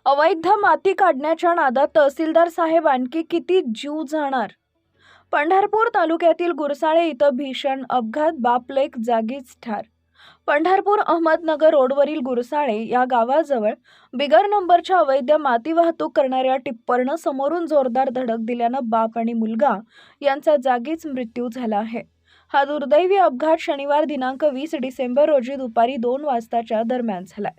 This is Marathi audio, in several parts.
अवैध माती काढण्याच्या नादात तहसीलदार साहेब आणखी किती जीव जाणार? पंढरपूर तालुक्यातील गुरसाळे इथं भीषण अपघात, बापलेक जागीच ठार. पंढरपूर अहमदनगर रोडवरील गुरसाळे या गावाजवळ बिगर नंबरच्या अवैध माती वाहतूक करणाऱ्या टिप्परनं समोरून जोरदार धडक दिल्यानं बाप आणि मुलगा यांचा जागीच मृत्यू झाला आहे. हा दुर्दैवी अपघात शनिवार दिनांक 20 डिसेंबर रोजी दुपारी 2 वाजताच्या दरम्यान झालाय.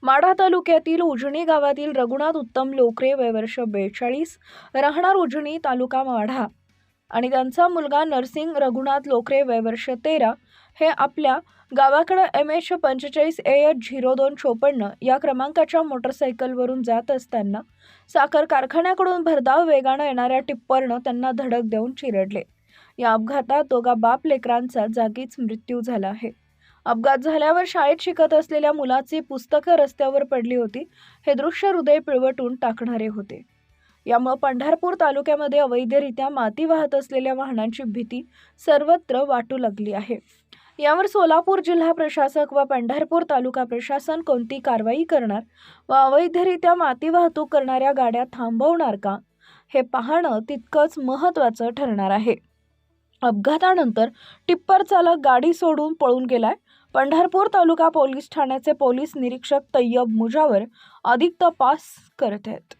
माढा तालुक्यातील उजनी गावातील रघुनाथ उत्तम लोकरे वय वर्ष 42, राहणार उजनी, तालुका माढा आणि त्यांचा मुलगा नरसिंग रघुनाथ लोकरे वय वर्ष 13 हे आपल्या गावाकडे MH 45 AH 0254 या क्रमांकाच्या मोटरसायकलवरून जात असताना साखर कारखान्याकडून भरधाव वेगाने येणाऱ्या टिप्परनं त्यांना धडक देऊन चिरडले. या अपघातात दोघा बाप लेकरांचा जागीच मृत्यू झाला आहे. अपघात झाल्यावर शाळेत शिकत असलेल्या मुलाची पुस्तकं रस्त्यावर पडली होती. हे दृश्य हृदय पिळवटून टाकणारे होते. यामुळे पंढरपूर तालुक्यामध्ये अवैधरित्या माती वाहत असलेल्या वाहनांची भीती सर्वत्र वाटू लागली आहे. यावर सोलापूर जिल्हा प्रशासक व पंढरपूर तालुका प्रशासन कोणती कारवाई करणार व अवैधरित्या माती वाहतूक करणाऱ्या गाड्या थांबवणार का, हे पाहणं तितकंच महत्त्वाचं ठरणार आहे. अपघातानंतर टिप्पर चालक गाडी सोडून पळून गेलाय. पंढरपूर तालुका पोलीस ठाण्याचे पोलीस निरीक्षक तय्यब मुजावर अधिक तपास करत आहेत.